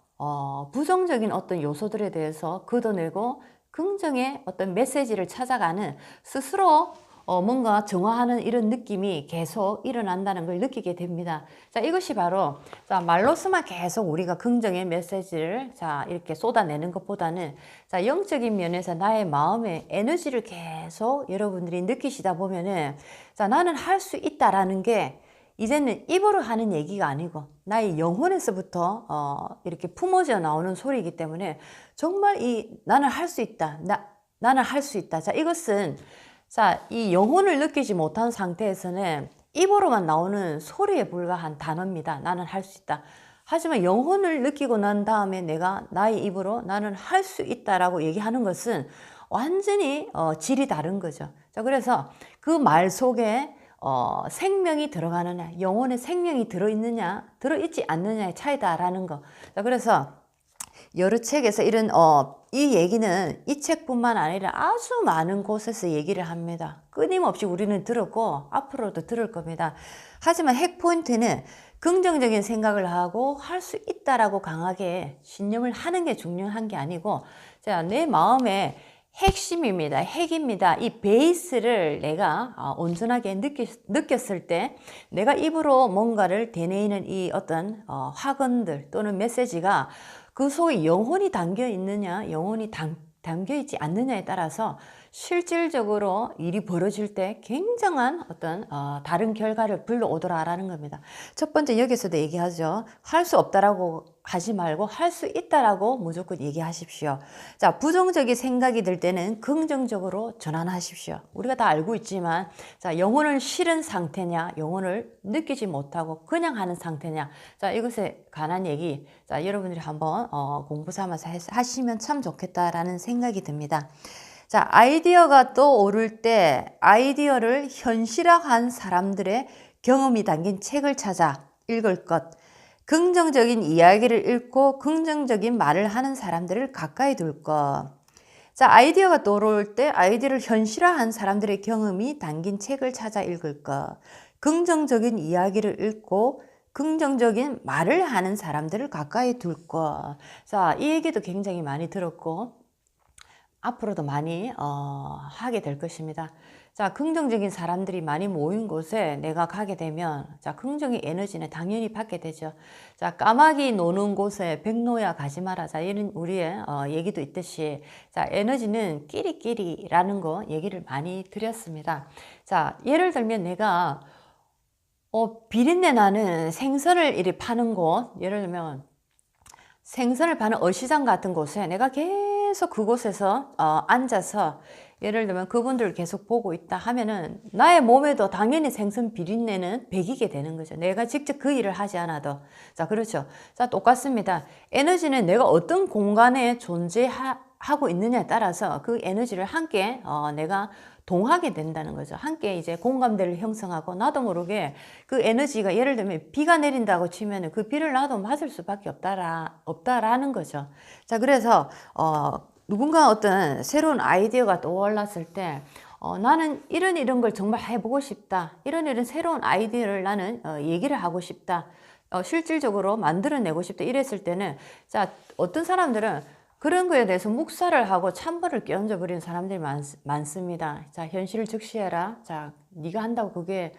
부정적인 어떤 요소들에 대해서 걷어내고 긍정의 어떤 메시지를 찾아가는 스스로 뭔가 정화하는 이런 느낌이 계속 일어난다는 걸 느끼게 됩니다. 자, 이것이 바로 자, 말로서만 계속 우리가 긍정의 메시지를 자, 이렇게 쏟아내는 것보다는 자, 영적인 면에서 나의 마음의 에너지를 계속 여러분들이 느끼시다 보면은 자, 나는 할 수 있다라는 게 이제는 입으로 하는 얘기가 아니고 나의 영혼에서부터 이렇게 품어져 나오는 소리이기 때문에 정말 나는 할 수 있다. 나는 할 수 있다. 자, 이것은 자, 이 영혼을 느끼지 못한 상태에서는 입으로만 나오는 소리에 불과한 단어입니다. 나는 할 수 있다. 하지만 영혼을 느끼고 난 다음에 내가 나의 입으로 나는 할 수 있다라고 얘기하는 것은 완전히 질이 다른 거죠. 자, 그래서 그 말 속에 생명이 들어가느냐, 영혼의 생명이 들어있느냐, 들어있지 않느냐의 차이다라는 거. 자, 그래서 여러 책에서 이런 이 얘기는 이 책뿐만 아니라 아주 많은 곳에서 얘기를 합니다. 끊임없이 우리는 들었고 앞으로도 들을 겁니다. 하지만 핵 포인트는 긍정적인 생각을 하고 할 수 있다라고 강하게 신념을 하는 게 중요한 게 아니고 자, 내 마음에 핵심입니다. 핵입니다. 이 베이스를 내가 온전하게 느꼈을 때 내가 입으로 뭔가를 되뇌이는 이 어떤 화근들 또는 메시지가 그 속에 영혼이 담겨 있느냐, 영혼이 담겨 있지 않느냐에 따라서 실질적으로 일이 벌어질 때 굉장한 어떤 다른 결과를 불러오더라라는 겁니다. 첫 번째 여기서도 얘기하죠. 할 수 없다라고 하지 말고 할 수 있다라고 무조건 얘기하십시오. 자, 부정적인 생각이 들 때는 긍정적으로 전환하십시오. 우리가 다 알고 있지만 자, 영혼을 실은 상태냐, 영혼을 느끼지 못하고 그냥 하는 상태냐. 자, 이것에 관한 얘기 자, 여러분들이 한번 공부 삼아서 하시면 참 좋겠다라는 생각이 듭니다. 자, 아이디어가 떠오를 때 아이디어를 현실화한 사람들의 경험이 담긴 책을 찾아 읽을 것. 긍정적인 이야기를 읽고 긍정적인 말을 하는 사람들을 가까이 둘 것. 자, 아이디어가 떠오를 때 아이디어를 현실화한 사람들의 경험이 담긴 책을 찾아 읽을 것. 긍정적인 이야기를 읽고 긍정적인 말을 하는 사람들을 가까이 둘 것. 자, 이 얘기도 굉장히 많이 들었고 앞으로도 많이 하게 될 것입니다. 자, 긍정적인 사람들이 많이 모인 곳에 내가 가게 되면 자, 긍정의 에너지는 당연히 받게 되죠. 자, 까마귀 노는 곳에 백로야 가지 마라. 자, 이런 우리의 얘기도 있듯이 자, 에너지는 끼리끼리라는 거 얘기를 많이 드렸습니다. 자, 예를 들면 내가 비린내 나는 생선을 이리 파는 곳, 예를 들면 생선을 파는 어시장 같은 곳에 내가 계속 계속 그곳에서 앉아서 예를 들면 그분들을 계속 보고 있다 하면은 나의 몸에도 당연히 생선 비린내는 배기게 되는 거죠. 내가 직접 그 일을 하지 않아도. 자, 그렇죠. 자, 똑같습니다. 에너지는 내가 어떤 공간에 존재하고 있느냐에 따라서 그 에너지를 함께 내가 동하게 된다는 거죠. 함께 이제 공감대를 형성하고 나도 모르게 그 에너지가 예를 들면 비가 내린다고 치면은 그 비를 나도 맞을 수밖에 없다라는 거죠. 자, 그래서 누군가 어떤 새로운 아이디어가 떠올랐을 때 나는 이런 걸 정말 해보고 싶다. 이런 새로운 아이디어를 나는 얘기를 하고 싶다. 실질적으로 만들어내고 싶다. 이랬을 때는 자, 어떤 사람들은 그런 거에 대해서 묵살을 하고 찬물을 끼얹어 버리는 사람들이 많습니다. 자, 현실을 trực視해라. 자, 네가 한다고 그게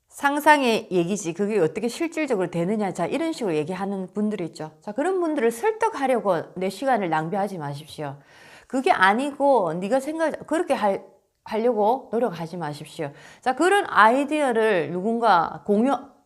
상상의 얘기지 그게 어떻게 실질적으로 되느냐. 자, 이런 식으로 얘기하는 분들이 있죠. 자, 그런 분들을 설득하려고 내 시간을 낭비하지 마십시오. 그게 아니고 네가 그렇게 하려고 노력하지 마십시오. 자, 그런 아이디어를 누군가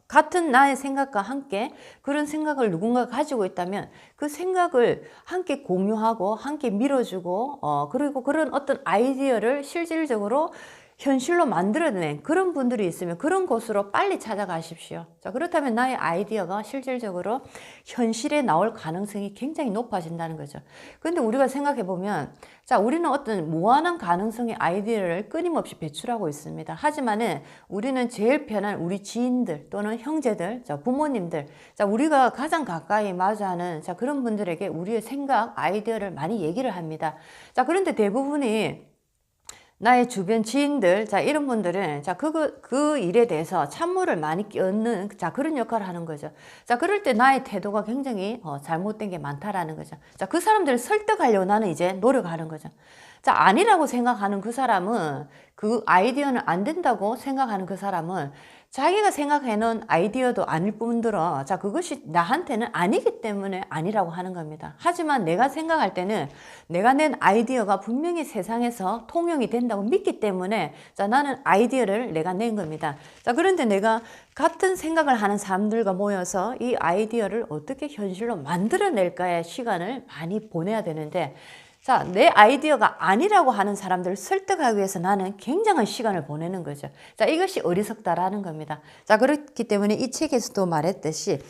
같은 나의 생각과 함께 그런 생각을 누군가 가지고 있다면 그 생각을 함께 공유하고 함께 밀어주고 그리고 그런 어떤 아이디어를 실질적으로 현실로 만들어낸 그런 분들이 있으면 그런 곳으로 빨리 찾아가십시오. 자, 그렇다면 나의 아이디어가 실질적으로 현실에 나올 가능성이 굉장히 높아진다는 거죠. 그런데 우리가 생각해 보면 자, 우리는 어떤 무한한 가능성의 아이디어를 끊임없이 배출하고 있습니다. 하지만은 우리는 제일 편한 우리 지인들 또는 형제들, 자, 부모님들, 자, 우리가 가장 가까이 마주하는 자, 그런 분들에게 우리의 생각, 아이디어를 많이 얘기를 합니다. 자, 그런데 대부분이 나의 주변 지인들, 자, 이런 분들은, 자, 그 일에 대해서 찬물을 많이 끼얹는, 자, 그런 역할을 하는 거죠. 자, 그럴 때 나의 태도가 굉장히 잘못된 게 많다라는 거죠. 자, 그 사람들을 설득하려고 나는 이제 노력하는 거죠. 자, 아니라고 생각하는 그 사람은, 그 아이디어는 안 된다고 생각하는 그 사람은 자기가 생각해 놓은 아이디어도 아닐 뿐더러 자, 그것이 나한테는 아니기 때문에 아니라고 하는 겁니다. 하지만 내가 생각할 때는 내가 낸 아이디어가 분명히 세상에서 통용이 된다고 믿기 때문에 자, 나는 아이디어를 내가 낸 겁니다. 자, 그런데 내가 같은 생각을 하는 사람들과 모여서 이 아이디어를 어떻게 현실로 만들어낼까의 시간을 많이 보내야 되는데 자, 내 아이디어가 아니라고 하는 사람들을 설득하기 위해서 나는 굉장한 시간을 보내는 거죠. 자, 이것이 어리석다라는 겁니다. 자, 그렇기 때문에 이 책에서도 말했듯이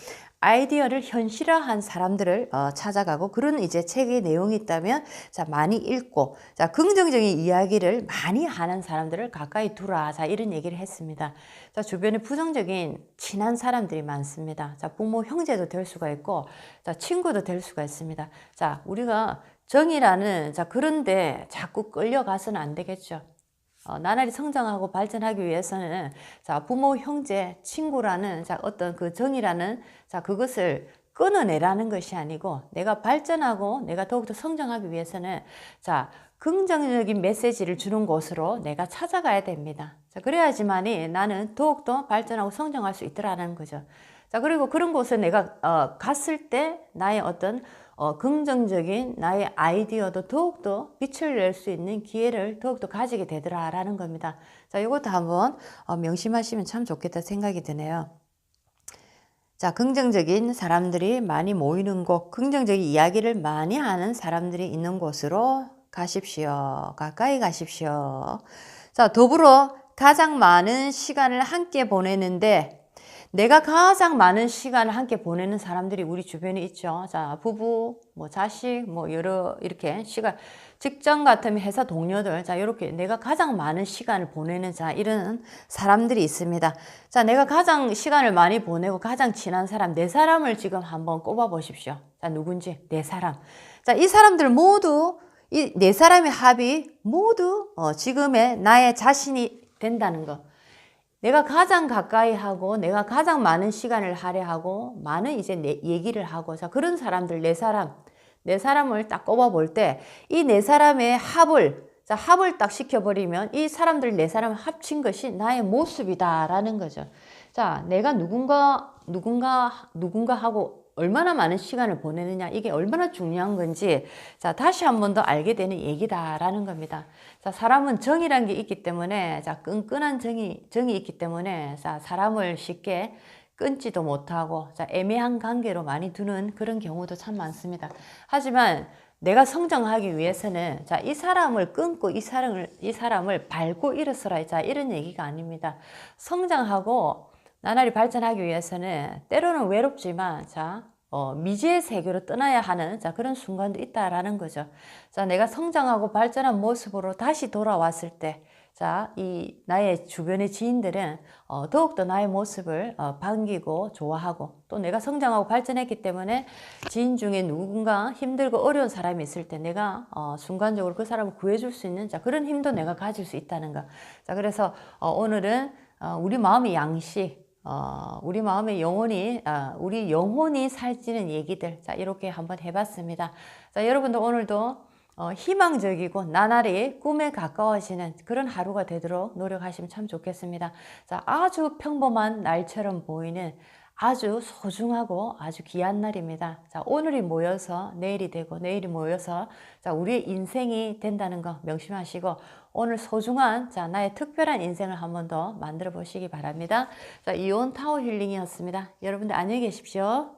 아이디어를 현실화한 사람들을 찾아가고 그런 이제 책의 내용이 있다면 자, 많이 읽고 자, 긍정적인 이야기를 많이 하는 사람들을 가까이 두라. 자, 이런 얘기를 했습니다. 자, 주변에 부정적인 친한 사람들이 많습니다. 자, 부모, 형제도 될 수가 있고 자, 친구도 될 수가 있습니다. 자, 우리가 정이라는 자, 그런데 자꾸 끌려가서는 안 되겠죠. 나날이 성장하고 발전하기 위해서는 자, 부모, 형제, 친구라는 자, 어떤 그 정이라는 자, 그것을 끊어내라는 것이 아니고 내가 발전하고 내가 더욱더 성장하기 위해서는 자, 긍정적인 메시지를 주는 곳으로 내가 찾아가야 됩니다. 자, 그래야지만이 나는 더욱더 발전하고 성장할 수 있더라는 거죠. 자, 그리고 그런 곳에 내가 갔을 때 나의 어떤 긍정적인 나의 아이디어도 더욱더 빛을 낼 수 있는 기회를 더욱더 가지게 되더라라는 겁니다. 자, 이것도 한번 명심하시면 참 좋겠다 생각이 드네요. 자, 긍정적인 사람들이 많이 모이는 곳, 긍정적인 이야기를 많이 하는 사람들이 있는 곳으로 가십시오. 가까이 가십시오. 자, 더불어 가장 많은 시간을 함께 보내는데 내가 가장 많은 시간을 함께 보내는 사람들이 우리 주변에 있죠. 자, 부부, 뭐 자식, 뭐 여러 이렇게 직장 같으면 회사 동료들, 자, 이렇게 내가 가장 많은 시간을 보내는 자, 이런 사람들이 있습니다. 자, 내가 가장 시간을 많이 보내고 가장 친한 사람, 네 사람을 지금 한번 꼽아 보십시오. 자, 누군지 네 사람. 자, 이 사람들 모두 이 네 사람의 합이 모두 지금의 나의 자신이 된다는 거. 내가 가장 가까이 하고 내가 가장 많은 시간을 할애하고 많은 이제 얘기를 하고 자, 그런 사람들 네 사람을 딱 꼽아 볼 때 이 네 사람의 합을 딱 시켜버리면 이 사람들 네 사람을 합친 것이 나의 모습이다라는 거죠. 자, 내가 누군가하고 얼마나 많은 시간을 보내느냐 이게 얼마나 중요한 건지 자, 다시 한 번 더 알게 되는 얘기다라는 겁니다. 자, 사람은 정이란 게 있기 때문에 자, 끈끈한 정이 있기 때문에 자, 사람을 쉽게 끊지도 못하고 자, 애매한 관계로 많이 두는 그런 경우도 참 많습니다. 하지만 내가 성장하기 위해서는 자, 이 사람을 끊고 이 사람을 밟고 일어서라. 자, 이런 얘기가 아닙니다. 성장하고 나날이 발전하기 위해서는 때로는 외롭지만 자, 미지의 세계로 떠나야 하는 자, 그런 순간도 있다라는 거죠. 자, 내가 성장하고 발전한 모습으로 다시 돌아왔을 때 자, 이 나의 주변의 지인들은 더욱더 나의 모습을 반기고 좋아하고 또 내가 성장하고 발전했기 때문에 지인 중에 누군가 힘들고 어려운 사람이 있을 때 내가 순간적으로 그 사람을 구해줄 수 있는 자, 그런 힘도 내가 가질 수 있다는 거. 자, 그래서 오늘은 우리 마음의 양식 우리 마음의 영혼이, 우리 영혼이 살찌는 얘기들. 자, 이렇게 한번 해봤습니다. 자, 여러분도 오늘도 희망적이고 나날이 꿈에 가까워지는 그런 하루가 되도록 노력하시면 참 좋겠습니다. 자, 아주 평범한 날처럼 보이는 아주 소중하고 아주 귀한 날입니다. 자, 오늘이 모여서 내일이 되고 내일이 모여서 자, 우리의 인생이 된다는 거 명심하시고 오늘 소중한 자, 나의 특별한 인생을 한 번 더 만들어 보시기 바랍니다. 자, 이온 타워 힐링이었습니다. 여러분들 안녕히 계십시오.